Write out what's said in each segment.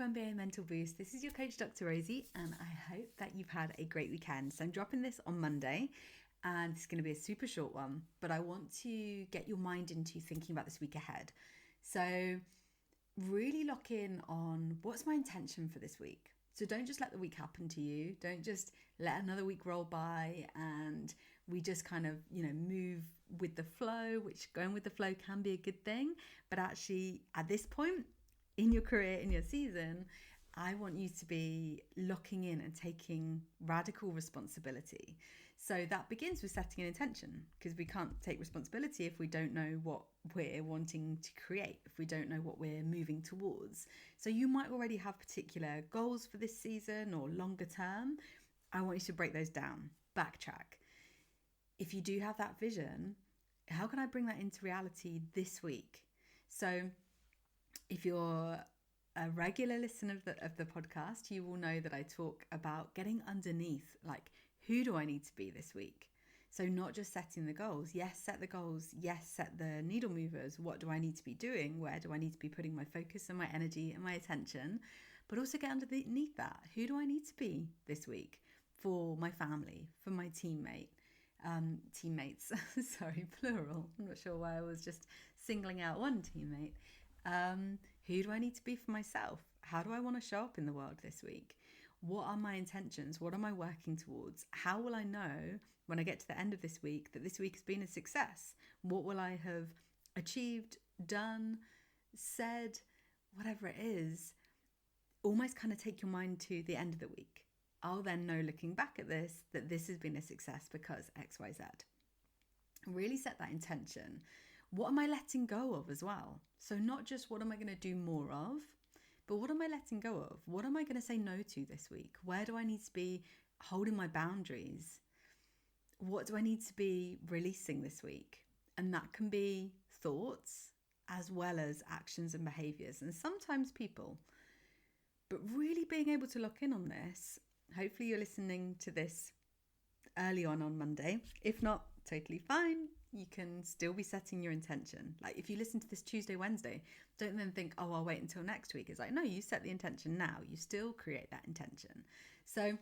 MBA Mental Boost. This is your coach, Dr. Rosie, and I hope that you've had a great weekend. So I'm dropping this on Monday, and it's going to be a super short one, but I want to get your mind into thinking about this week ahead. So really lock in on what's my intention for this week. So don't just let the week happen to you. Don't just let another week roll by and we just kind of, move with the flow, which going with the flow can be a good thing. But actually at this point in your career, in your season, I want you to be locking in and taking radical responsibility. So that begins with setting an intention, because we can't take responsibility if we don't know what we're wanting to create, if we don't know what we're moving towards. So you might already have particular goals for this season or longer term. I want you to break those down, backtrack. If you do have that vision, how can I bring that into reality this week? So if you're a regular listener of the podcast, you will know that I talk about getting underneath, like, who do I need to be this week? So not just setting the goals. Yes, set the goals. Yes, set the needle movers. What do I need to be doing? Where do I need to be putting my focus and my energy and my attention? But also get underneath that. Who do I need to be this week for my family, for my teammates? Sorry, plural. I'm not sure why I was just singling out one teammate. Who do I need to be for myself? How do I want to show up in the world this week? What are my intentions? What am I working towards? How will I know when I get to the end of this week that this week has been a success? What will I have achieved, done, said, whatever it is? Almost kind of take your mind to the end of the week. I'll then know, looking back at this, that this has been a success because X, Y, Z. Really set that intention. What am I letting go of as well? So not just what am I going to do more of, but what am I letting go of? What am I going to say no to this week? Where do I need to be holding my boundaries? What do I need to be releasing this week? And that can be thoughts as well as actions and behaviors, and sometimes people. But really being able to lock in on this, hopefully you're listening to this early on Monday. If not, totally fine. You can still be setting your intention. Like if you listen to this Tuesday, Wednesday, don't then think, oh, I'll wait until next week. It's like, no, you set the intention now. You still create that intention. So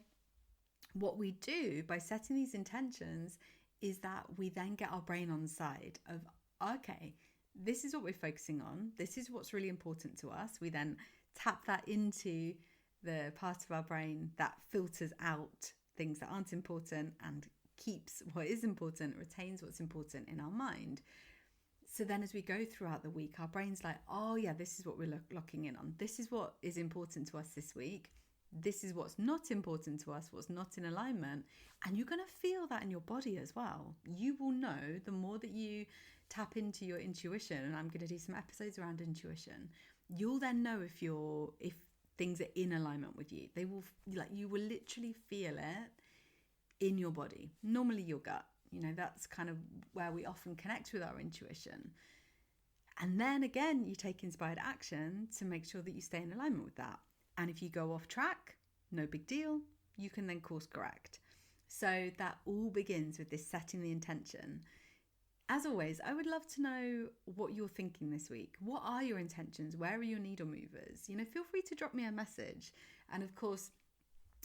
what we do by setting these intentions is that we then get our brain on side of, okay, this is what we're focusing on. This is what's really important to us. We then tap that into the part of our brain that filters out things that aren't important and keeps what is important, retains what's important in our mind. So then as we go throughout the week, our brain's like, oh yeah, this is what we're locking in on. This is what is important to us this week. This is what's not important to us, what's not in alignment. And you're going to feel that in your body as well. You will know the more that you tap into your intuition, and I'm going to do some episodes around intuition, you'll then know if things are in alignment with you. You will literally feel it in your body, normally your gut. That's kind of where we often connect with our intuition. And then again, you take inspired action to make sure that you stay in alignment with that. And if you go off track, no big deal, you can then course correct. So that all begins with this setting the intention. As always, I would love to know what you're thinking this week. What are your intentions? Where are your needle movers? Feel free to drop me a message. And of course,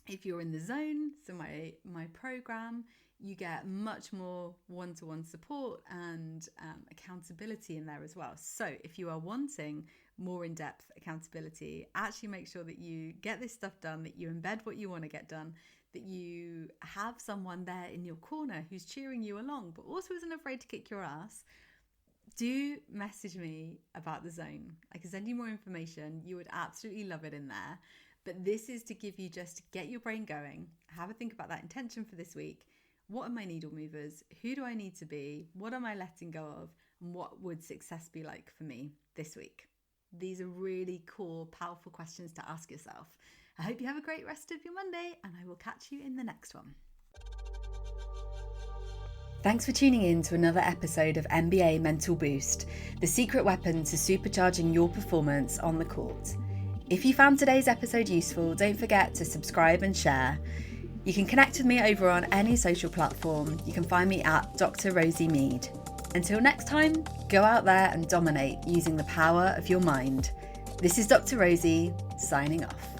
if you're in the zone, so my program, you get much more one-to-one support and accountability in there as well. So if you are wanting more in-depth accountability, actually make sure that you get this stuff done, that you embed what you want to get done, that you have someone there in your corner who's cheering you along, but also isn't afraid to kick your ass. Do message me about the zone. I can send you more information. You would absolutely love it in there. But this is to give you, just to get your brain going, have a think about that intention for this week. What are my needle movers? Who do I need to be? What am I letting go of? And what would success be like for me this week? These are really cool, powerful questions to ask yourself. I hope you have a great rest of your Monday, and I will catch you in the next one. Thanks for tuning in to another episode of MBA Mental Boost, the secret weapon to supercharging your performance on the court. If you found today's episode useful, don't forget to subscribe and share. You can connect with me over on any social platform. You can find me at Dr Rosie Mead. Until next time, go out there and dominate using the power of your mind. This is Dr. Rosie signing off.